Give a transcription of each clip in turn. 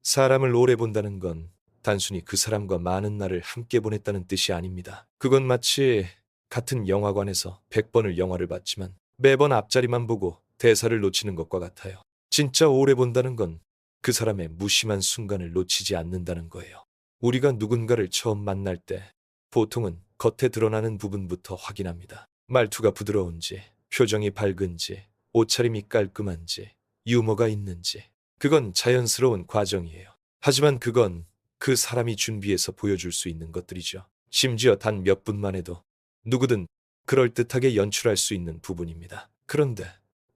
사람을 오래 본다는 건 단순히 그 사람과 많은 날을 함께 보냈다는 뜻이 아닙니다. 그건 마치 같은 영화관에서 100번을 영화를 봤지만 매번 앞자리만 보고 대사를 놓치는 것과 같아요. 진짜 오래 본다는 건 그 사람의 무심한 순간을 놓치지 않는다는 거예요. 우리가 누군가를 처음 만날 때 보통은 겉에 드러나는 부분부터 확인합니다. 말투가 부드러운지, 표정이 밝은지, 옷차림이 깔끔한지, 유머가 있는지. 그건 자연스러운 과정이에요. 하지만 그건 그 사람이 준비해서 보여줄 수 있는 것들이죠. 심지어 단 몇 분만 해도 누구든 그럴듯하게 연출할 수 있는 부분입니다. 그런데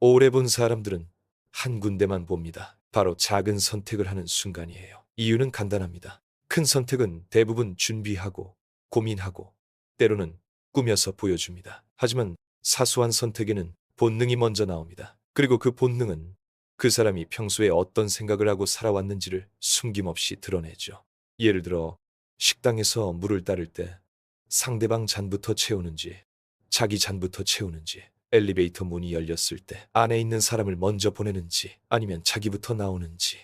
오래 본 사람들은 한 군데만 봅니다. 바로 작은 선택을 하는 순간이에요. 이유는 간단합니다. 큰 선택은 대부분 준비하고 고민하고 때로는 꾸며서 보여줍니다. 하지만 사소한 선택에는 본능이 먼저 나옵니다. 그리고 그 본능은 그 사람이 평소에 어떤 생각을 하고 살아왔는지를 숨김없이 드러내죠. 예를 들어 식당에서 물을 따를 때 상대방 잔부터 채우는지 자기 잔부터 채우는지, 엘리베이터 문이 열렸을 때 안에 있는 사람을 먼저 보내는지 아니면 자기부터 나오는지,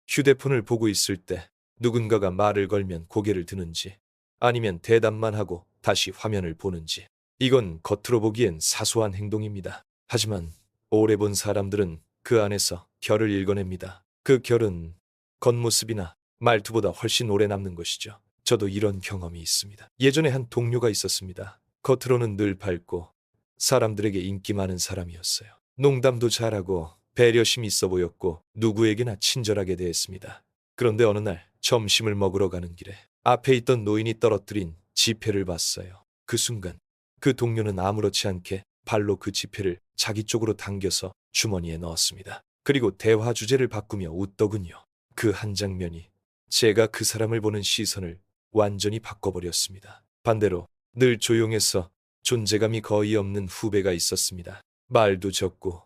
휴대폰을 보고 있을 때 누군가가 말을 걸면 고개를 드는지 아니면 대답만 하고 다시 화면을 보는지. 이건 겉으로 보기엔 사소한 행동입니다. 하지만 오래 본 사람들은 그 안에서 결을 읽어냅니다. 그 결은 겉모습이나 말투보다 훨씬 오래 남는 것이죠. 저도 이런 경험이 있습니다. 예전에 한 동료가 있었습니다. 겉으로는 늘 밝고 사람들에게 인기 많은 사람이었어요. 농담도 잘하고 배려심이 있어 보였고 누구에게나 친절하게 대했습니다. 그런데 어느 날 점심을 먹으러 가는 길에 앞에 있던 노인이 떨어뜨린 지폐를 봤어요. 그 순간 그 동료는 아무렇지 않게 발로 그 지폐를 자기 쪽으로 당겨서 주머니에 넣었습니다. 그리고 대화 주제를 바꾸며 웃더군요. 그 한 장면이 제가 그 사람을 보는 시선을 완전히 바꿔버렸습니다. 반대로 늘 조용해서 존재감이 거의 없는 후배가 있었습니다. 말도 적고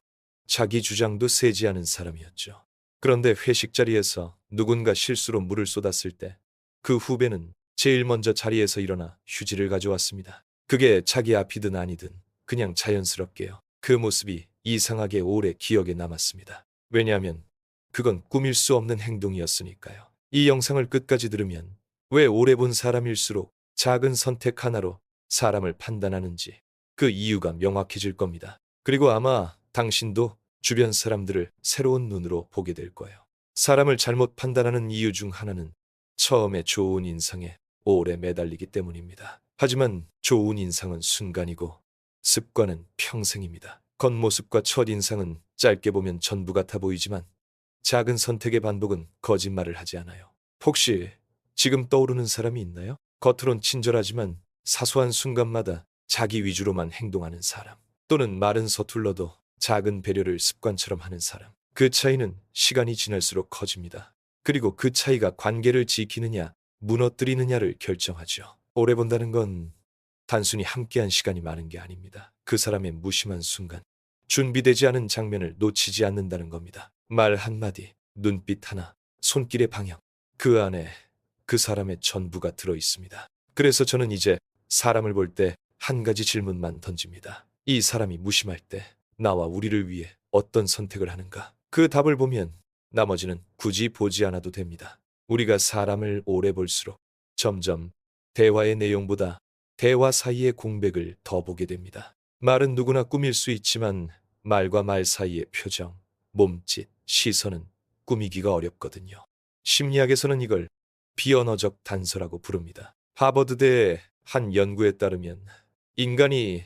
자기 주장도 세지 않은 사람이었죠. 그런데 회식 자리에서 누군가 실수로 물을 쏟았을 때 그 후배는 제일 먼저 자리에서 일어나 휴지를 가져왔습니다. 그게 자기 앞이든 아니든 그냥 자연스럽게요. 그 모습이 이상하게 오래 기억에 남았습니다. 왜냐하면 그건 꾸밀 수 없는 행동이었으니까요. 이 영상을 끝까지 들으면 왜 오래 본 사람일수록 작은 선택 하나로 사람을 판단하는지 그 이유가 명확해질 겁니다. 그리고 아마 당신도 주변 사람들을 새로운 눈으로 보게 될 거예요. 사람을 잘못 판단하는 이유 중 하나는 처음에 좋은 인상에 오래 매달리기 때문입니다. 하지만 좋은 인상은 순간이고 습관은 평생입니다. 겉모습과 첫인상은 짧게 보면 전부 같아 보이지만 작은 선택의 반복은 거짓말을 하지 않아요. 혹시 지금 떠오르는 사람이 있나요? 겉으론 친절하지만 사소한 순간마다 자기 위주로만 행동하는 사람. 또는 말은 서툴러도 작은 배려를 습관처럼 하는 사람. 그 차이는 시간이 지날수록 커집니다. 그리고 그 차이가 관계를 지키느냐, 무너뜨리느냐를 결정하죠. 오래 본다는 건 단순히 함께한 시간이 많은 게 아닙니다. 그 사람의 무심한 순간, 준비되지 않은 장면을 놓치지 않는다는 겁니다. 말 한마디, 눈빛 하나, 손길의 방향. 그 안에 그 사람의 전부가 들어 있습니다. 그래서 저는 이제 사람을 볼 때 한 가지 질문만 던집니다. 이 사람이 무심할 때 나와 우리를 위해 어떤 선택을 하는가? 그 답을 보면 나머지는 굳이 보지 않아도 됩니다. 우리가 사람을 오래 볼수록 점점 대화의 내용보다 대화 사이의 공백을 더 보게 됩니다. 말은 누구나 꾸밀 수 있지만 말과 말 사이의 표정, 몸짓, 시선은 꾸미기가 어렵거든요. 심리학에서는 이걸 비언어적 단서라고 부릅니다. 하버드대의 한 연구에 따르면 인간이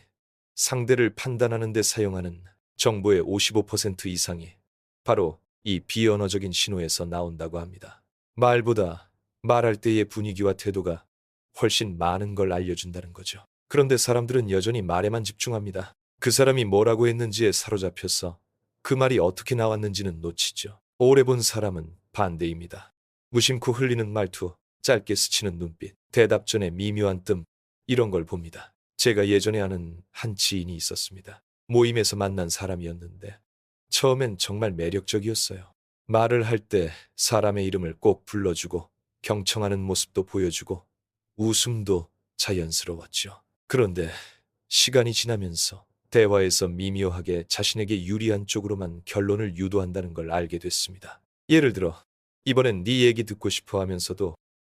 상대를 판단하는 데 사용하는 정보의 55% 이상이 바로 이 비언어적인 신호에서 나온다고 합니다. 말보다 말할 때의 분위기와 태도가 훨씬 많은 걸 알려준다는 거죠. 그런데 사람들은 여전히 말에만 집중합니다. 그 사람이 뭐라고 했는지에 사로잡혀서 그 말이 어떻게 나왔는지는 놓치죠. 오래 본 사람은 반대입니다. 무심코 흘리는 말투, 짧게 스치는 눈빛, 대답 전에 미묘한 뜸, 이런 걸 봅니다. 제가 예전에 아는 한 지인이 있었습니다. 모임에서 만난 사람이었는데 처음엔 정말 매력적이었어요. 말을 할 때 사람의 이름을 꼭 불러주고 경청하는 모습도 보여주고 웃음도 자연스러웠죠. 그런데 시간이 지나면서 대화에서 미묘하게 자신에게 유리한 쪽으로만 결론을 유도한다는 걸 알게 됐습니다. 예를 들어 이번엔 네 얘기 듣고 싶어 하면서도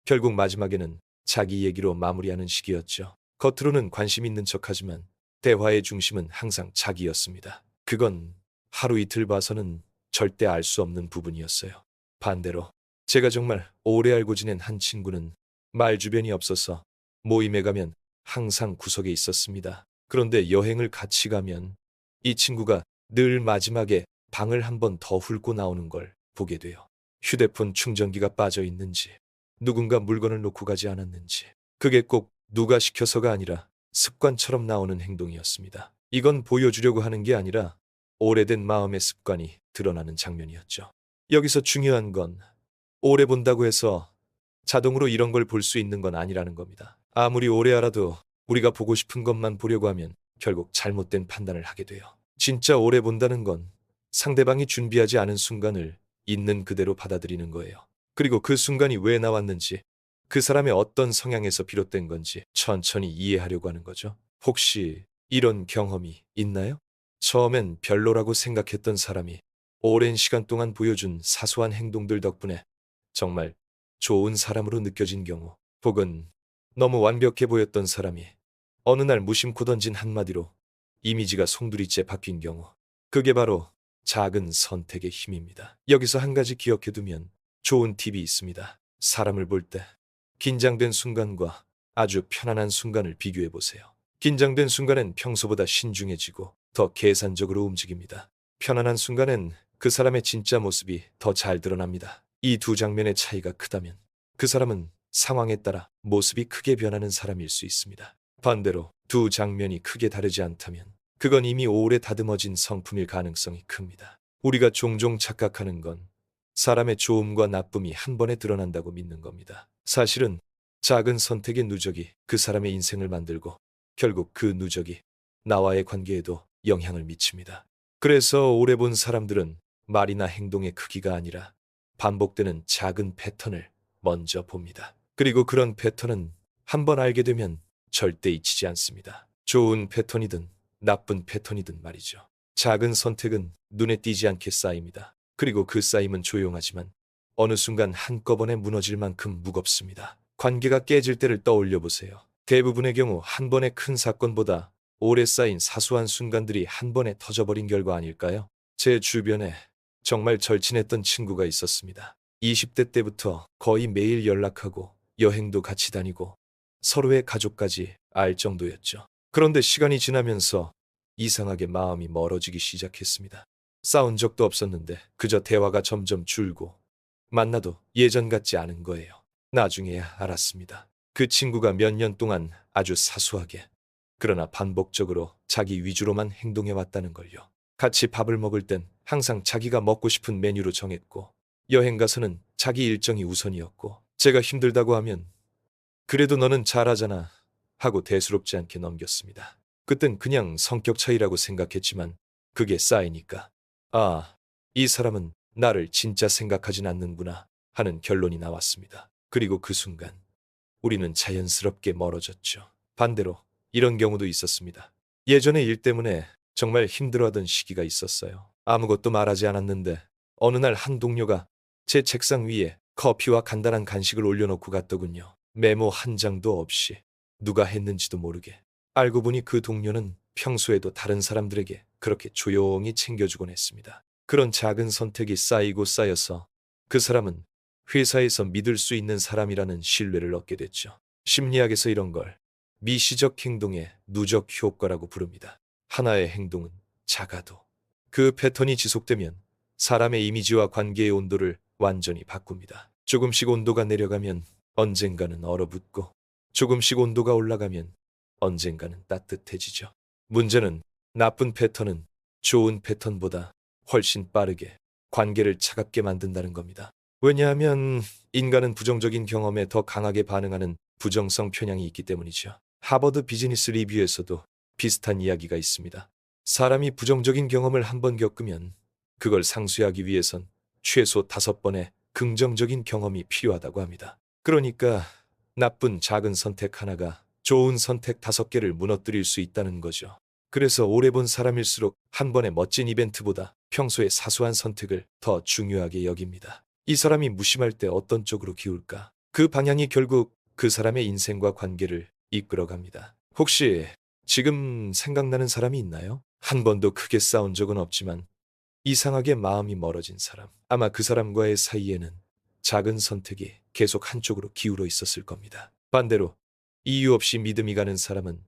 결국 마지막에는 자기 얘기로 마무리하는 식이었죠. 겉으로는 관심 있는 척하지만 대화의 중심은 항상 자기였습니다. 그건 하루 이틀 봐서는 절대 알 수 없는 부분이었어요. 반대로 제가 정말 오래 알고 지낸 한 친구는 말 주변이 없어서 모임에 가면 항상 구석에 있었습니다. 그런데 여행을 같이 가면 이 친구가 늘 마지막에 방을 한 번 더 훑고 나오는 걸 보게 돼요. 휴대폰 충전기가 빠져 있는지, 누군가 물건을 놓고 가지 않았는지, 그게 꼭 누가 시켜서가 아니라 습관처럼 나오는 행동이었습니다. 이건 보여주려고 하는 게 아니라 오래된 마음의 습관이 드러나는 장면이었죠. 여기서 중요한 건 오래 본다고 해서 자동으로 이런 걸 볼 수 있는 건 아니라는 겁니다. 아무리 오래 알아도 우리가 보고 싶은 것만 보려고 하면 결국 잘못된 판단을 하게 돼요. 진짜 오래 본다는 건 상대방이 준비하지 않은 순간을 있는 그대로 받아들이는 거예요. 그리고 그 순간이 왜 나왔는지, 그 사람의 어떤 성향에서 비롯된 건지 천천히 이해하려고 하는 거죠. 혹시 이런 경험이 있나요? 처음엔 별로라고 생각했던 사람이 오랜 시간 동안 보여준 사소한 행동들 덕분에 정말 좋은 사람으로 느껴진 경우, 혹은 너무 완벽해 보였던 사람이 어느 날 무심코 던진 한마디로 이미지가 송두리째 바뀐 경우, 그게 바로 작은 선택의 힘입니다. 여기서 한 가지 기억해두면 좋은 팁이 있습니다. 사람을 볼 때 긴장된 순간과 아주 편안한 순간을 비교해 보세요. 긴장된 순간엔 평소보다 신중해지고 더 계산적으로 움직입니다. 편안한 순간엔 그 사람의 진짜 모습이 더 잘 드러납니다. 이 두 장면의 차이가 크다면 그 사람은 상황에 따라 모습이 크게 변하는 사람일 수 있습니다. 반대로 두 장면이 크게 다르지 않다면 그건 이미 오래 다듬어진 성품일 가능성이 큽니다. 우리가 종종 착각하는 건 사람의 좋음과 나쁨이 한 번에 드러난다고 믿는 겁니다. 사실은 작은 선택의 누적이 그 사람의 인생을 만들고 결국 그 누적이 나와의 관계에도 영향을 미칩니다. 그래서 오래 본 사람들은 말이나 행동의 크기가 아니라 반복되는 작은 패턴을 먼저 봅니다. 그리고 그런 패턴은 한 번 알게 되면 절대 잊히지 않습니다. 좋은 패턴이든 나쁜 패턴이든 말이죠. 작은 선택은 눈에 띄지 않게 쌓입니다. 그리고 그 쌓임은 조용하지만 어느 순간 한꺼번에 무너질 만큼 무겁습니다. 관계가 깨질 때를 떠올려 보세요. 대부분의 경우 한 번의 큰 사건보다 오래 쌓인 사소한 순간들이 한 번에 터져버린 결과 아닐까요? 제 주변에 정말 절친했던 친구가 있었습니다. 20대 때부터 거의 매일 연락하고 여행도 같이 다니고 서로의 가족까지 알 정도였죠. 그런데 시간이 지나면서 이상하게 마음이 멀어지기 시작했습니다. 싸운 적도 없었는데 그저 대화가 점점 줄고 만나도 예전 같지 않은 거예요. 나중에야 알았습니다. 그 친구가 몇 년 동안 아주 사소하게, 그러나 반복적으로 자기 위주로만 행동해왔다는 걸요. 같이 밥을 먹을 땐 항상 자기가 먹고 싶은 메뉴로 정했고, 여행 가서는 자기 일정이 우선이었고, 제가 힘들다고 하면 그래도 너는 잘하잖아 하고 대수롭지 않게 넘겼습니다. 그땐 그냥 성격 차이라고 생각했지만 그게 쌓이니까 아, 이 사람은 나를 진짜 생각하진 않는구나 하는 결론이 나왔습니다. 그리고 그 순간 우리는 자연스럽게 멀어졌죠. 반대로 이런 경우도 있었습니다. 예전에 일 때문에 정말 힘들어하던 시기가 있었어요. 아무것도 말하지 않았는데 어느 날 한 동료가 제 책상 위에 커피와 간단한 간식을 올려놓고 갔더군요. 메모 한 장도 없이, 누가 했는지도 모르게. 알고 보니 그 동료는 평소에도 다른 사람들에게 그렇게 조용히 챙겨주곤 했습니다. 그런 작은 선택이 쌓이고 쌓여서 그 사람은 회사에서 믿을 수 있는 사람이라는 신뢰를 얻게 됐죠. 심리학에서 이런 걸 미시적 행동의 누적 효과라고 부릅니다. 하나의 행동은 작아도 그 패턴이 지속되면 사람의 이미지와 관계의 온도를 완전히 바꿉니다. 조금씩 온도가 내려가면 언젠가는 얼어붙고, 조금씩 온도가 올라가면 언젠가는 따뜻해지죠. 문제는 나쁜 패턴은 좋은 패턴보다 훨씬 빠르게 관계를 차갑게 만든다는 겁니다. 왜냐하면 인간은 부정적인 경험에 더 강하게 반응하는 부정성 편향이 있기 때문이죠. 하버드 비즈니스 리뷰에서도 비슷한 이야기가 있습니다. 사람이 부정적인 경험을 한 번 겪으면 그걸 상쇄하기 위해선 최소 5번의 긍정적인 경험이 필요하다고 합니다. 그러니까 나쁜 작은 선택 하나가 좋은 선택 5개를 무너뜨릴 수 있다는 거죠. 그래서 오래 본 사람일수록 한 번의 멋진 이벤트보다 평소의 사소한 선택을 더 중요하게 여깁니다. 이 사람이 무심할 때 어떤 쪽으로 기울까? 그 방향이 결국 그 사람의 인생과 관계를 이끌어갑니다. 혹시 지금 생각나는 사람이 있나요? 한 번도 크게 싸운 적은 없지만 이상하게 마음이 멀어진 사람. 아마 그 사람과의 사이에는 작은 선택이 계속 한쪽으로 기울어 있었을 겁니다. 반대로 이유 없이 믿음이 가는 사람은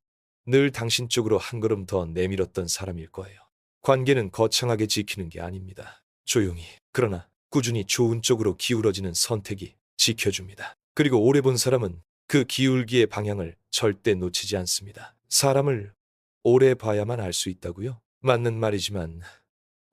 늘 당신 쪽으로 한 걸음 더 내밀었던 사람일 거예요. 관계는 거창하게 지키는 게 아닙니다. 조용히, 그러나 꾸준히 좋은 쪽으로 기울어지는 선택이 지켜줍니다. 그리고 오래 본 사람은 그 기울기의 방향을 절대 놓치지 않습니다. 사람을 오래 봐야만 알 수 있다고요? 맞는 말이지만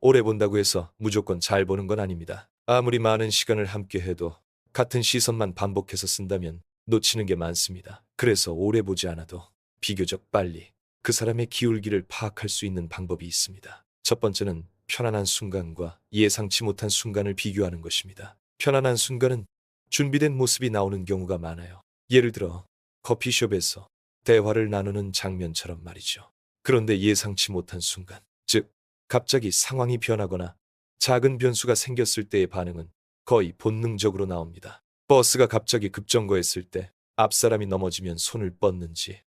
오래 본다고 해서 무조건 잘 보는 건 아닙니다. 아무리 많은 시간을 함께 해도 같은 시선만 반복해서 쓴다면 놓치는 게 많습니다. 그래서 오래 보지 않아도 비교적 빨리 그 사람의 기울기를 파악할 수 있는 방법이 있습니다. 첫 번째는 편안한 순간과 예상치 못한 순간을 비교하는 것입니다. 편안한 순간은 준비된 모습이 나오는 경우가 많아요. 예를 들어 커피숍에서 대화를 나누는 장면처럼 말이죠. 그런데 예상치 못한 순간, 즉 갑자기 상황이 변하거나 작은 변수가 생겼을 때의 반응은 거의 본능적으로 나옵니다. 버스가 갑자기 급정거했을 때 앞사람이 넘어지면 손을 뻗는지,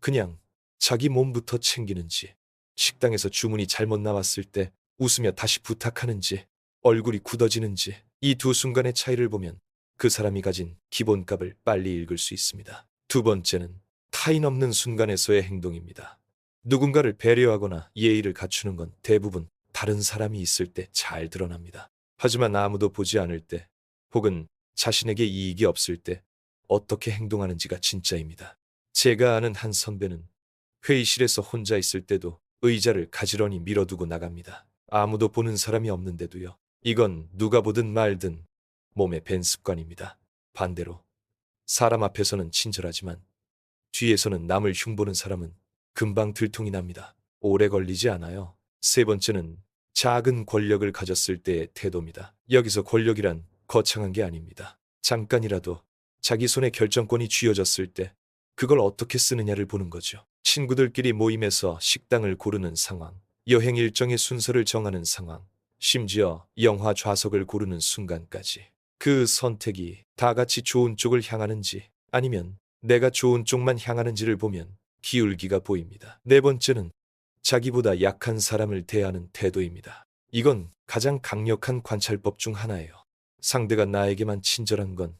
그냥 자기 몸부터 챙기는지, 식당에서 주문이 잘못 나왔을 때 웃으며 다시 부탁하는지, 얼굴이 굳어지는지, 이 두 순간의 차이를 보면 그 사람이 가진 기본값을 빨리 읽을 수 있습니다. 두 번째는 타인 없는 순간에서의 행동입니다. 누군가를 배려하거나 예의를 갖추는 건 대부분 다른 사람이 있을 때 잘 드러납니다. 하지만 아무도 보지 않을 때, 혹은 자신에게 이익이 없을 때 어떻게 행동하는지가 진짜입니다. 제가 아는 한 선배는 회의실에서 혼자 있을 때도 의자를 가지런히 밀어두고 나갑니다. 아무도 보는 사람이 없는데도요. 이건 누가 보든 말든 몸에 밴 습관입니다. 반대로 사람 앞에서는 친절하지만 뒤에서는 남을 흉보는 사람은 금방 들통이 납니다. 오래 걸리지 않아요. 세 번째는 작은 권력을 가졌을 때의 태도입니다. 여기서 권력이란 거창한 게 아닙니다. 잠깐이라도 자기 손에 결정권이 쥐어졌을 때 그걸 어떻게 쓰느냐를 보는 거죠. 친구들끼리 모임에서 식당을 고르는 상황, 여행 일정의 순서를 정하는 상황, 심지어 영화 좌석을 고르는 순간까지. 그 선택이 다 같이 좋은 쪽을 향하는지 아니면 내가 좋은 쪽만 향하는지를 보면 기울기가 보입니다. 네 번째는 자기보다 약한 사람을 대하는 태도입니다. 이건 가장 강력한 관찰법 중 하나예요. 상대가 나에게만 친절한 건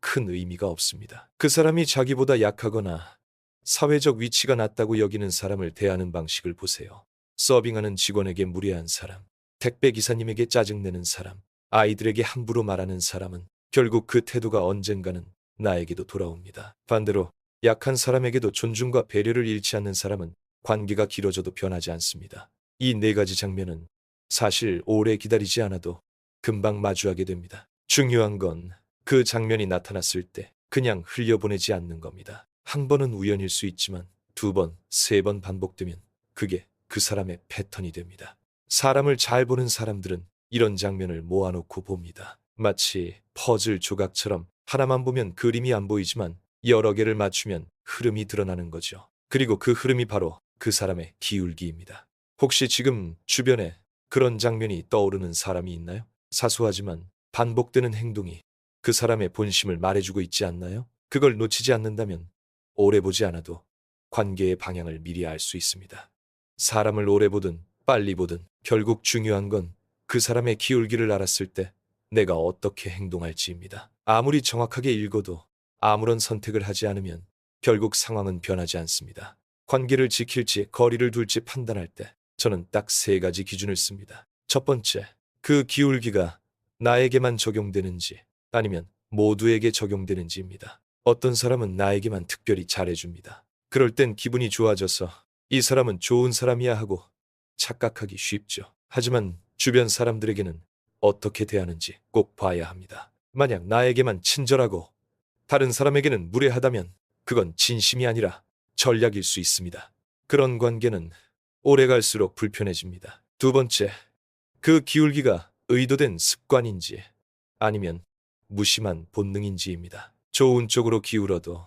큰 의미가 없습니다. 그 사람이 자기보다 약하거나 사회적 위치가 낮다고 여기는 사람을 대하는 방식을 보세요. 서빙하는 직원에게 무례한 사람, 택배 기사님에게 짜증내는 사람, 아이들에게 함부로 말하는 사람은 결국 그 태도가 언젠가는 나에게도 돌아옵니다. 반대로 약한 사람에게도 존중과 배려를 잃지 않는 사람은 관계가 길어져도 변하지 않습니다. 이 네 가지 장면은 사실 오래 기다리지 않아도 금방 마주하게 됩니다. 중요한 건 그 장면이 나타났을 때 그냥 흘려보내지 않는 겁니다. 한 번은 우연일 수 있지만 두 번, 세 번 반복되면 그게 그 사람의 패턴이 됩니다. 사람을 잘 보는 사람들은 이런 장면을 모아놓고 봅니다. 마치 퍼즐 조각처럼 하나만 보면 그림이 안 보이지만 여러 개를 맞추면 흐름이 드러나는 거죠. 그리고 그 흐름이 바로 그 사람의 기울기입니다. 혹시 지금 주변에 그런 장면이 떠오르는 사람이 있나요? 사소하지만 반복되는 행동이 그 사람의 본심을 말해주고 있지 않나요? 그걸 놓치지 않는다면 오래 보지 않아도 관계의 방향을 미리 알 수 있습니다. 사람을 오래 보든 빨리 보든 결국 중요한 건 그 사람의 기울기를 알았을 때 내가 어떻게 행동할지입니다. 아무리 정확하게 읽어도 아무런 선택을 하지 않으면 결국 상황은 변하지 않습니다. 관계를 지킬지 거리를 둘지 판단할 때 저는 딱 세 가지 기준을 씁니다. 첫 번째, 그 기울기가 나에게만 적용되는지 아니면 모두에게 적용되는지입니다. 어떤 사람은 나에게만 특별히 잘해줍니다. 그럴 땐 기분이 좋아져서 이 사람은 좋은 사람이야 하고 착각하기 쉽죠. 하지만 주변 사람들에게는 어떻게 대하는지 꼭 봐야 합니다. 만약 나에게만 친절하고 다른 사람에게는 무례하다면 그건 진심이 아니라 전략일 수 있습니다. 그런 관계는 오래 갈수록 불편해집니다. 두 번째, 그 기울기가 의도된 습관인지 아니면 무심한 본능인지입니다. 좋은 쪽으로 기울어도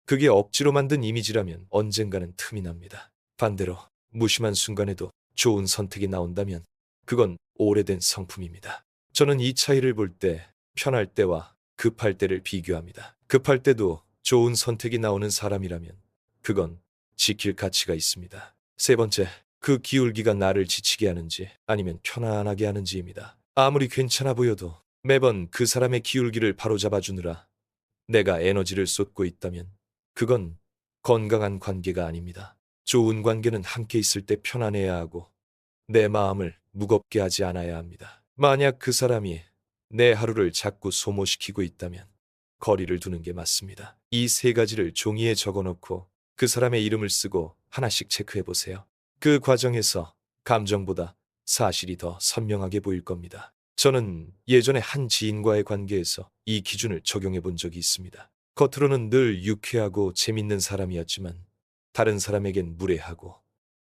그게 억지로 만든 이미지라면 언젠가는 틈이 납니다. 반대로 무심한 순간에도 좋은 선택이 나온다면 그건 오래된 성품입니다. 저는 이 차이를 볼 때 편할 때와 급할 때를 비교합니다. 급할 때도 좋은 선택이 나오는 사람이라면 그건 지킬 가치가 있습니다. 세 번째, 그 기울기가 나를 지치게 하는지 아니면 편안하게 하는지입니다. 아무리 괜찮아 보여도 매번 그 사람의 기울기를 바로잡아주느라 내가 에너지를 쏟고 있다면 그건 건강한 관계가 아닙니다. 좋은 관계는 함께 있을 때 편안해야 하고 내 마음을 무겁게 하지 않아야 합니다. 만약 그 사람이 내 하루를 자꾸 소모시키고 있다면 거리를 두는 게 맞습니다. 이 세 가지를 종이에 적어놓고 그 사람의 이름을 쓰고 하나씩 체크해 보세요. 그 과정에서 감정보다 사실이 더 선명하게 보일 겁니다. 저는 예전에 한 지인과의 관계에서 이 기준을 적용해 본 적이 있습니다. 겉으로는 늘 유쾌하고 재밌는 사람이었지만 다른 사람에겐 무례하고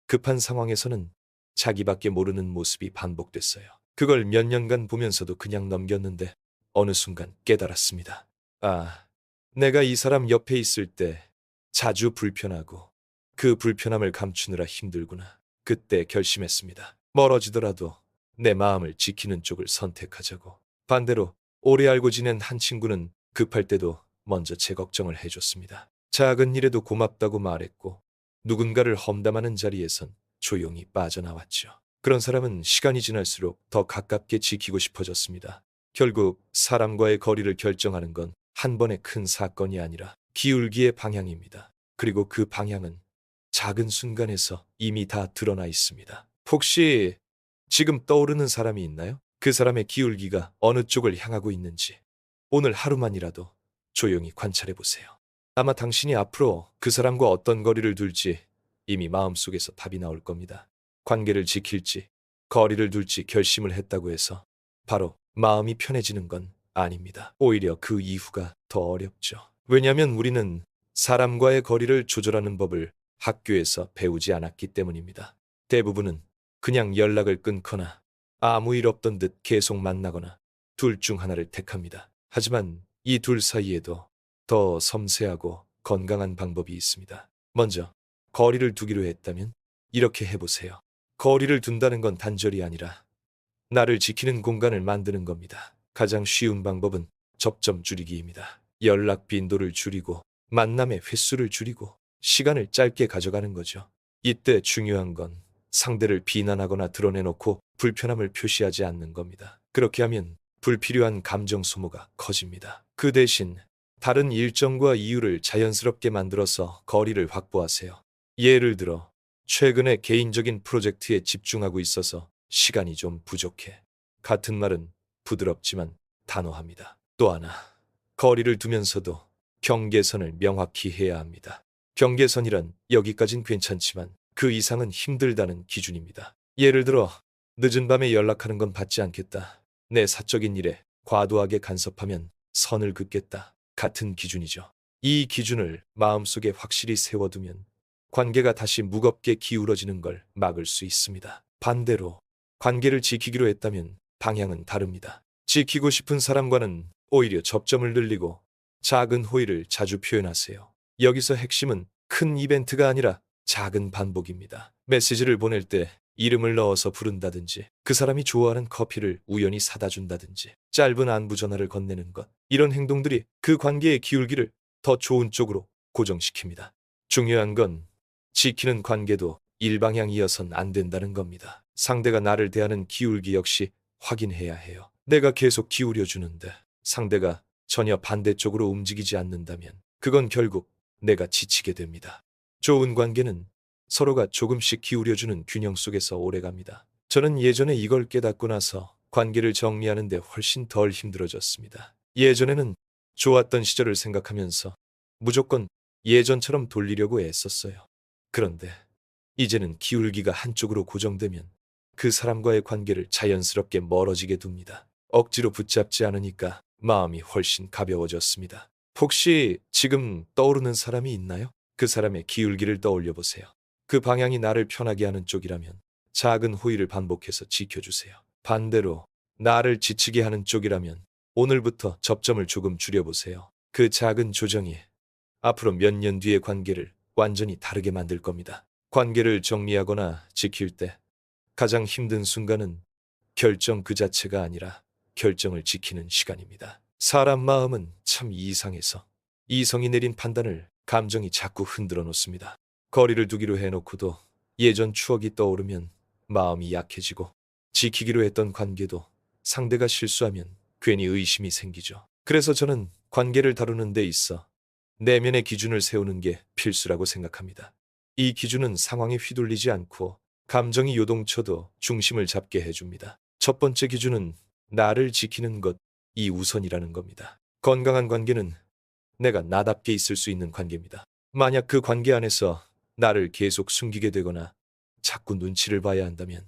급한 상황에서는 자기밖에 모르는 모습이 반복됐어요. 그걸 몇 년간 보면서도 그냥 넘겼는데 어느 순간 깨달았습니다. 아, 내가 이 사람 옆에 있을 때 자주 불편하고 그 불편함을 감추느라 힘들구나. 그때 결심했습니다. 멀어지더라도 내 마음을 지키는 쪽을 선택하자고. 반대로 오래 알고 지낸 한 친구는 급할 때도 먼저 제 걱정을 해줬습니다. 작은 일에도 고맙다고 말했고 누군가를 험담하는 자리에선 조용히 빠져나왔죠. 그런 사람은 시간이 지날수록 더 가깝게 지키고 싶어졌습니다. 결국 사람과의 거리를 결정하는 건 한 번의 큰 사건이 아니라 기울기의 방향입니다. 그리고 그 방향은 작은 순간에서 이미 다 드러나 있습니다. 혹시 지금 떠오르는 사람이 있나요? 그 사람의 기울기가 어느 쪽을 향하고 있는지 오늘 하루만이라도 조용히 관찰해 보세요. 아마 당신이 앞으로 그 사람과 어떤 거리를 둘지 이미 마음속에서 답이 나올 겁니다. 관계를 지킬지 거리를 둘지 결심을 했다고 해서 바로 마음이 편해지는 건 아닙니다. 오히려 그 이후가 더 어렵죠. 왜냐하면 우리는 사람과의 거리를 조절하는 법을 학교에서 배우지 않았기 때문입니다. 대부분은 그냥 연락을 끊거나 아무 일 없던 듯 계속 만나거나 둘 중 하나를 택합니다. 하지만 이 둘 사이에도 더 섬세하고 건강한 방법이 있습니다. 먼저 거리를 두기로 했다면 이렇게 해보세요. 거리를 둔다는 건 단절이 아니라 나를 지키는 공간을 만드는 겁니다. 가장 쉬운 방법은 접점 줄이기입니다. 연락 빈도를 줄이고 만남의 횟수를 줄이고 시간을 짧게 가져가는 거죠. 이때 중요한 건 상대를 비난하거나 드러내놓고 불편함을 표시하지 않는 겁니다. 그렇게 하면 불필요한 감정 소모가 커집니다. 그 대신 다른 일정과 이유를 자연스럽게 만들어서 거리를 확보하세요. 예를 들어 최근에 개인적인 프로젝트에 집중하고 있어서 시간이 좀 부족해. 같은 말은 부드럽지만 단호합니다. 또 하나, 거리를 두면서도 경계선을 명확히 해야 합니다. 경계선이란 여기까진 괜찮지만 그 이상은 힘들다는 기준입니다. 예를 들어 늦은 밤에 연락하는 건 받지 않겠다. 내 사적인 일에 과도하게 간섭하면 선을 긋겠다. 같은 기준이죠. 이 기준을 마음속에 확실히 세워두면 관계가 다시 무겁게 기울어지는 걸 막을 수 있습니다. 반대로 관계를 지키기로 했다면 방향은 다릅니다. 지키고 싶은 사람과는 오히려 접점을 늘리고 작은 호의를 자주 표현하세요. 여기서 핵심은 큰 이벤트가 아니라 작은 반복입니다. 메시지를 보낼 때 이름을 넣어서 부른다든지 그 사람이 좋아하는 커피를 우연히 사다 준다든지 짧은 안부 전화를 건네는 것, 이런 행동들이 그 관계의 기울기를 더 좋은 쪽으로 고정시킵니다. 중요한 건 지키는 관계도 일방향이어선 안 된다는 겁니다. 상대가 나를 대하는 기울기 역시 확인해야 해요. 내가 계속 기울여주는데 상대가 전혀 반대쪽으로 움직이지 않는다면 그건 결국 내가 지치게 됩니다. 좋은 관계는 서로가 조금씩 기울여주는 균형 속에서 오래갑니다. 저는 예전에 이걸 깨닫고 나서 관계를 정리하는 데 훨씬 덜 힘들어졌습니다. 예전에는 좋았던 시절을 생각하면서 무조건 예전처럼 돌리려고 애썼어요. 그런데 이제는 기울기가 한쪽으로 고정되면 그 사람과의 관계를 자연스럽게 멀어지게 둡니다. 억지로 붙잡지 않으니까 마음이 훨씬 가벼워졌습니다. 혹시 지금 떠오르는 사람이 있나요? 그 사람의 기울기를 떠올려 보세요. 그 방향이 나를 편하게 하는 쪽이라면 작은 호의를 반복해서 지켜주세요. 반대로 나를 지치게 하는 쪽이라면 오늘부터 접점을 조금 줄여보세요. 그 작은 조정이 앞으로 몇 년 뒤의 관계를 완전히 다르게 만들 겁니다. 관계를 정리하거나 지킬 때 가장 힘든 순간은 결정 그 자체가 아니라 결정을 지키는 시간입니다. 사람 마음은 참 이상해서 이성이 내린 판단을 감정이 자꾸 흔들어 놓습니다. 거리를 두기로 해놓고도 예전 추억이 떠오르면 마음이 약해지고, 지키기로 했던 관계도 상대가 실수하면 괜히 의심이 생기죠. 그래서 저는 관계를 다루는 데 있어 내면의 기준을 세우는 게 필수라고 생각합니다. 이 기준은 상황에 휘둘리지 않고 감정이 요동쳐도 중심을 잡게 해줍니다. 첫 번째 기준은 나를 지키는 것, 이 우선이라는 겁니다. 건강한 관계는 내가 나답게 있을 수 있는 관계입니다. 만약 그 관계 안에서 나를 계속 숨기게 되거나 자꾸 눈치를 봐야 한다면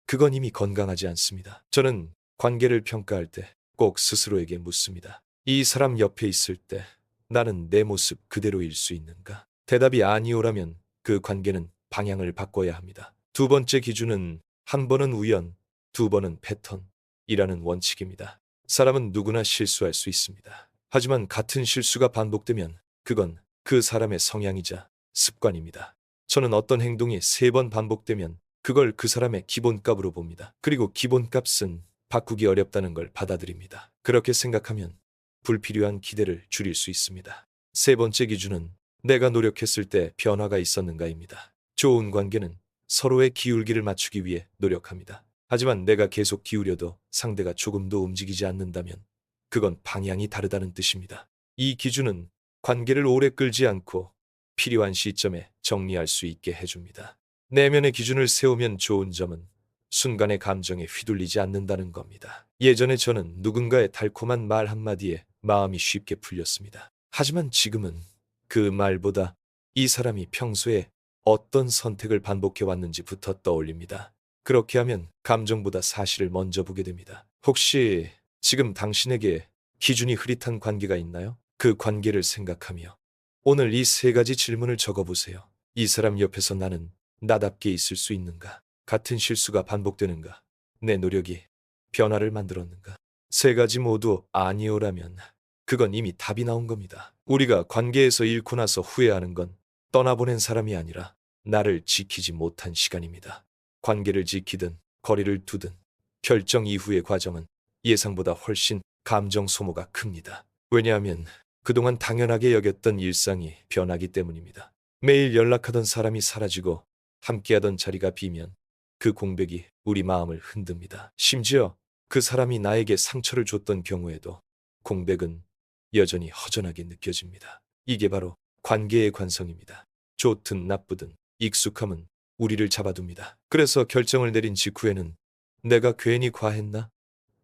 그건 이미 건강하지 않습니다. 저는 관계를 평가할 때 꼭 스스로에게 묻습니다. 이 사람 옆에 있을 때 나는 내 모습 그대로일 수 있는가? 대답이 아니오라면 그 관계는 방향을 바꿔야 합니다. 두 번째 기준은 한 번은 우연, 두 번은 패턴이라는 원칙입니다. 사람은 누구나 실수할 수 있습니다. 하지만 같은 실수가 반복되면 그건 그 사람의 성향이자 습관입니다. 저는 어떤 행동이 3번 반복되면 그걸 그 사람의 기본값으로 봅니다. 그리고 기본값은 바꾸기 어렵다는 걸 받아들입니다. 그렇게 생각하면 불필요한 기대를 줄일 수 있습니다. 세 번째 기준은 내가 노력했을 때 변화가 있었는가입니다. 좋은 관계는 서로의 기울기를 맞추기 위해 노력합니다. 하지만 내가 계속 기울여도 상대가 조금도 움직이지 않는다면 그건 방향이 다르다는 뜻입니다. 이 기준은 관계를 오래 끌지 않고 필요한 시점에 정리할 수 있게 해줍니다. 내면의 기준을 세우면 좋은 점은 순간의 감정에 휘둘리지 않는다는 겁니다. 예전에 저는 누군가의 달콤한 말 한마디에 마음이 쉽게 풀렸습니다. 하지만 지금은 그 말보다 이 사람이 평소에 어떤 선택을 반복해 왔는지부터 떠올립니다. 그렇게 하면 감정보다 사실을 먼저 보게 됩니다. 혹시 지금 당신에게 기준이 흐릿한 관계가 있나요? 그 관계를 생각하며 오늘 이 3가지 질문을 적어보세요. 이 사람 옆에서 나는 나답게 있을 수 있는가? 같은 실수가 반복되는가? 내 노력이 변화를 만들었는가? 3가지 모두 아니오라면 그건 이미 답이 나온 겁니다. 우리가 관계에서 잃고 나서 후회하는 건 떠나보낸 사람이 아니라 나를 지키지 못한 시간입니다. 관계를 지키든 거리를 두든 결정 이후의 과정은 예상보다 훨씬 감정 소모가 큽니다. 왜냐하면 그동안 당연하게 여겼던 일상이 변하기 때문입니다. 매일 연락하던 사람이 사라지고 함께하던 자리가 비면 그 공백이 우리 마음을 흔듭니다. 심지어 그 사람이 나에게 상처를 줬던 경우에도 공백은 여전히 허전하게 느껴집니다. 이게 바로 관계의 관성입니다. 좋든 나쁘든 익숙함은 우리를 잡아둡니다. 그래서 결정을 내린 직후에는 내가 괜히 과했나?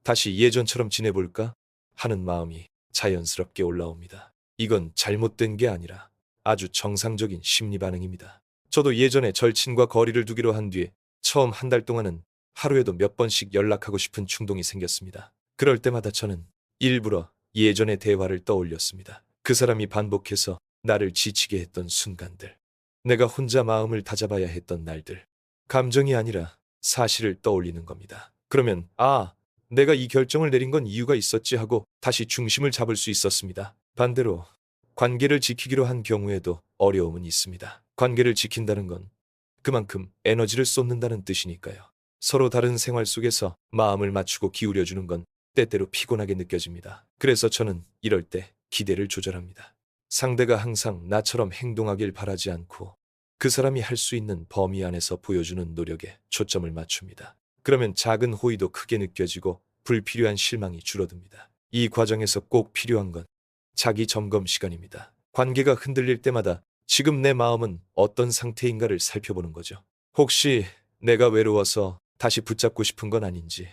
다시 예전처럼 지내볼까? 하는 마음이 자연스럽게 올라옵니다. 이건 잘못된 게 아니라 아주 정상적인 심리 반응입니다. 저도 예전에 절친과 거리를 두기로 한 뒤에 처음 한 달 동안은 하루에도 몇 번씩 연락하고 싶은 충동이 생겼습니다. 그럴 때마다 저는 일부러 예전의 대화를 떠올렸습니다. 그 사람이 반복해서 나를 지치게 했던 순간들, 내가 혼자 마음을 다잡아야 했던 날들, 감정이 아니라 사실을 떠올리는 겁니다. 그러면 내가 이 결정을 내린 건 이유가 있었지 하고 다시 중심을 잡을 수 있었습니다. 반대로 관계를 지키기로 한 경우에도 어려움은 있습니다. 관계를 지킨다는 건 그만큼 에너지를 쏟는다는 뜻이니까요. 서로 다른 생활 속에서 마음을 맞추고 기울여주는 건 때때로 피곤하게 느껴집니다. 그래서 저는 이럴 때 기대를 조절합니다. 상대가 항상 나처럼 행동하길 바라지 않고 그 사람이 할 수 있는 범위 안에서 보여주는 노력에 초점을 맞춥니다. 그러면 작은 호의도 크게 느껴지고 불필요한 실망이 줄어듭니다. 이 과정에서 꼭 필요한 건 자기 점검 시간입니다. 관계가 흔들릴 때마다 지금 내 마음은 어떤 상태인가를 살펴보는 거죠. 혹시 내가 외로워서 다시 붙잡고 싶은 건 아닌지,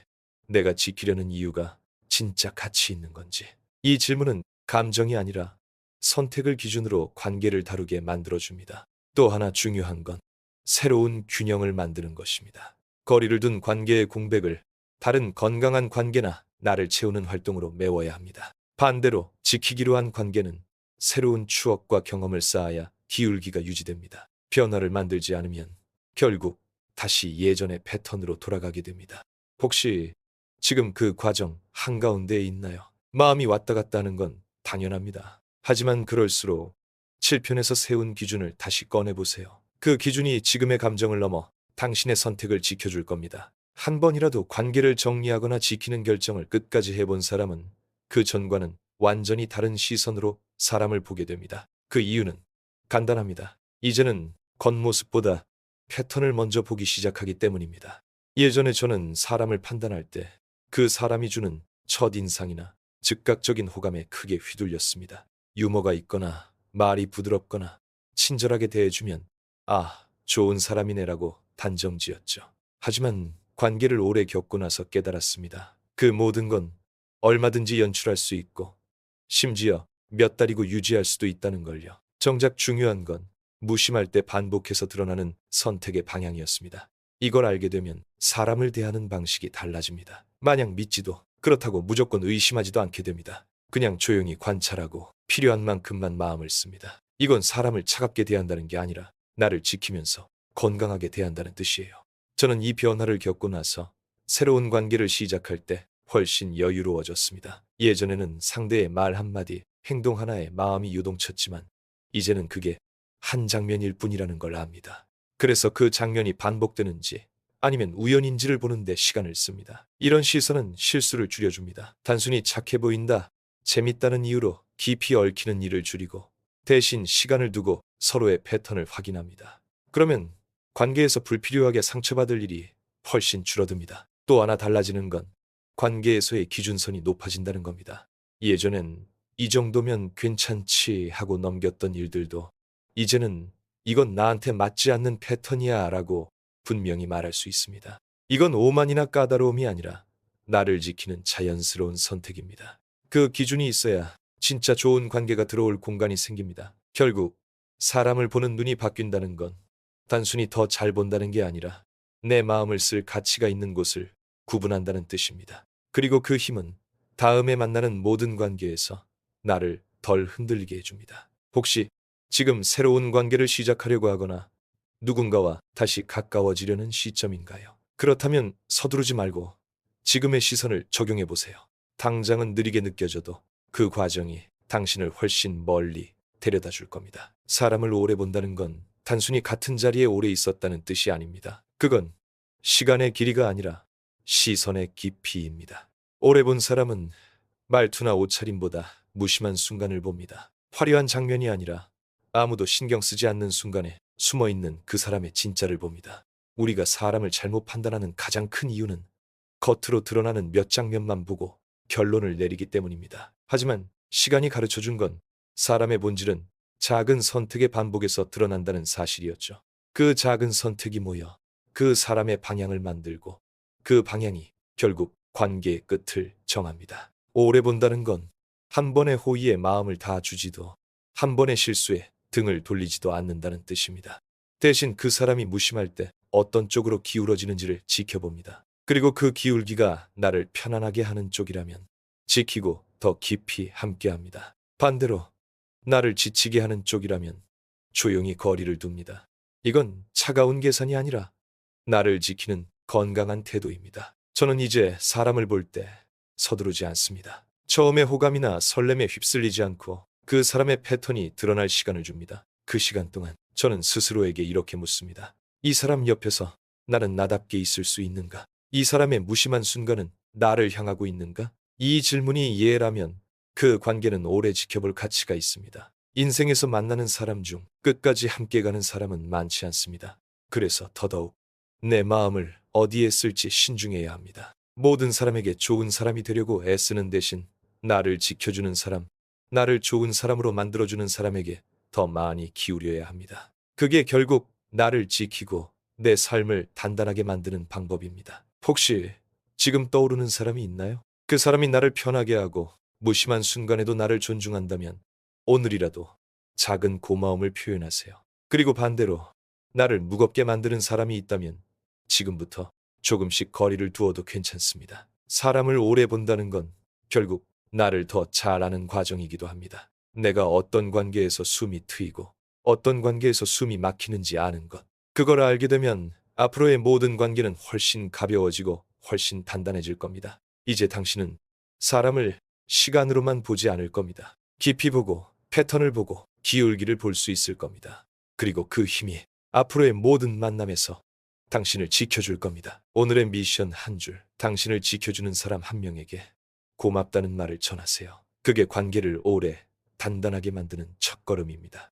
내가 지키려는 이유가 진짜 가치 있는 건지. 이 질문은 감정이 아니라 선택을 기준으로 관계를 다루게 만들어줍니다. 또 하나 중요한 건 새로운 균형을 만드는 것입니다. 거리를 둔 관계의 공백을 다른 건강한 관계나 나를 채우는 활동으로 메워야 합니다. 반대로 지키기로 한 관계는 새로운 추억과 경험을 쌓아야 기울기가 유지됩니다. 변화를 만들지 않으면 결국 다시 예전의 패턴으로 돌아가게 됩니다. 혹시 지금 그 과정 한가운데에 있나요? 마음이 왔다 갔다 하는 건 당연합니다. 하지만 그럴수록 7편에서 세운 기준을 다시 꺼내보세요. 그 기준이 지금의 감정을 넘어 당신의 선택을 지켜줄 겁니다. 한 번이라도 관계를 정리하거나 지키는 결정을 끝까지 해본 사람은 그 전과는 완전히 다른 시선으로 사람을 보게 됩니다. 그 이유는 간단합니다. 이제는 겉모습보다 패턴을 먼저 보기 시작하기 때문입니다. 예전에 저는 사람을 판단할 때 그 사람이 주는 첫인상이나 즉각적인 호감에 크게 휘둘렸습니다. 유머가 있거나 말이 부드럽거나 친절하게 대해주면 아, 좋은 사람이네라고 단정지었죠. 하지만 관계를 오래 겪고 나서 깨달았습니다. 그 모든 건 얼마든지 연출할 수 있고 심지어 몇 달이고 유지할 수도 있다는 걸요. 정작 중요한 건 무심할 때 반복해서 드러나는 선택의 방향이었습니다. 이걸 알게 되면 사람을 대하는 방식이 달라집니다. 마냥 믿지도 그렇다고 무조건 의심하지도 않게 됩니다. 그냥 조용히 관찰하고 필요한 만큼만 마음을 씁니다. 이건 사람을 차갑게 대한다는 게 아니라 나를 지키면서 건강하게 대한다는 뜻이에요. 저는 이 변화를 겪고 나서 새로운 관계를 시작할 때 훨씬 여유로워졌습니다. 예전에는 상대의 말 한마디, 행동 하나에 마음이 요동쳤지만 이제는 그게 한 장면일 뿐이라는 걸 압니다. 그래서 그 장면이 반복되는지 아니면 우연인지를 보는데 시간을 씁니다. 이런 시선은 실수를 줄여줍니다. 단순히 착해 보인다, 재밌다는 이유로 깊이 얽히는 일을 줄이고 대신 시간을 두고 서로의 패턴을 확인합니다. 그러면 관계에서 불필요하게 상처받을 일이 훨씬 줄어듭니다. 또 하나 달라지는 건 관계에서의 기준선이 높아진다는 겁니다. 예전엔 이 정도면 괜찮지 하고 넘겼던 일들도 이제는 이건 나한테 맞지 않는 패턴이야 라고 분명히 말할 수 있습니다. 이건 오만이나 까다로움이 아니라 나를 지키는 자연스러운 선택입니다. 그 기준이 있어야 진짜 좋은 관계가 들어올 공간이 생깁니다. 결국 사람을 보는 눈이 바뀐다는 건 단순히 더 잘 본다는 게 아니라 내 마음을 쓸 가치가 있는 곳을 구분한다는 뜻입니다. 그리고 그 힘은 다음에 만나는 모든 관계에서 나를 덜 흔들리게 해줍니다. 혹시 지금 새로운 관계를 시작하려고 하거나 누군가와 다시 가까워지려는 시점인가요? 그렇다면 서두르지 말고 지금의 시선을 적용해 보세요. 당장은 느리게 느껴져도 그 과정이 당신을 훨씬 멀리 데려다 줄 겁니다. 사람을 오래 본다는 건 단순히 같은 자리에 오래 있었다는 뜻이 아닙니다. 그건 시간의 길이가 아니라 시선의 깊이입니다. 오래 본 사람은 말투나 옷차림보다 무심한 순간을 봅니다. 화려한 장면이 아니라 아무도 신경 쓰지 않는 순간에 숨어있는 그 사람의 진짜를 봅니다. 우리가 사람을 잘못 판단하는 가장 큰 이유는 겉으로 드러나는 몇 장면만 보고 결론을 내리기 때문입니다. 하지만 시간이 가르쳐준 건 사람의 본질은 작은 선택의 반복에서 드러난다는 사실이었죠. 그 작은 선택이 모여 그 사람의 방향을 만들고 그 방향이 결국 관계의 끝을 정합니다. 오래 본다는 건 한 번의 호의에 마음을 다 주지도 한 번의 실수에 등을 돌리지도 않는다는 뜻입니다. 대신 그 사람이 무심할 때 어떤 쪽으로 기울어지는지를 지켜봅니다. 그리고 그 기울기가 나를 편안하게 하는 쪽이라면 지키고 더 깊이 함께합니다. 반대로 나를 지치게 하는 쪽이라면 조용히 거리를 둡니다. 이건 차가운 계산이 아니라 나를 지키는 건강한 태도입니다. 저는 이제 사람을 볼 때 서두르지 않습니다. 처음에 호감이나 설렘에 휩쓸리지 않고 그 사람의 패턴이 드러날 시간을 줍니다. 그 시간 동안 저는 스스로에게 이렇게 묻습니다. 이 사람 옆에서 나는 나답게 있을 수 있는가? 이 사람의 무심한 순간은 나를 향하고 있는가? 이 질문이 이해라면 그 관계는 오래 지켜볼 가치가 있습니다. 인생에서 만나는 사람 중 끝까지 함께 가는 사람은 많지 않습니다. 그래서 더더욱 내 마음을 어디에 쓸지 신중해야 합니다. 모든 사람에게 좋은 사람이 되려고 애쓰는 대신 나를 지켜주는 사람, 나를 좋은 사람으로 만들어주는 사람에게 더 많이 기울여야 합니다. 그게 결국 나를 지키고 내 삶을 단단하게 만드는 방법입니다. 혹시 지금 떠오르는 사람이 있나요? 그 사람이 나를 편하게 하고 무심한 순간에도 나를 존중한다면 오늘이라도 작은 고마움을 표현하세요. 그리고 반대로 나를 무겁게 만드는 사람이 있다면 지금부터 조금씩 거리를 두어도 괜찮습니다. 사람을 오래 본다는 건 결국 나를 더 잘 아는 과정이기도 합니다. 내가 어떤 관계에서 숨이 트이고 어떤 관계에서 숨이 막히는지 아는 것. 그걸 알게 되면 앞으로의 모든 관계는 훨씬 가벼워지고 훨씬 단단해질 겁니다. 이제 당신은 사람을 시간으로만 보지 않을 겁니다. 깊이 보고 패턴을 보고 기울기를 볼 수 있을 겁니다. 그리고 그 힘이 앞으로의 모든 만남에서 당신을 지켜줄 겁니다. 오늘의 미션 한 줄. 당신을 지켜주는 사람 한 명에게 고맙다는 말을 전하세요. 그게 관계를 오래 단단하게 만드는 첫걸음입니다.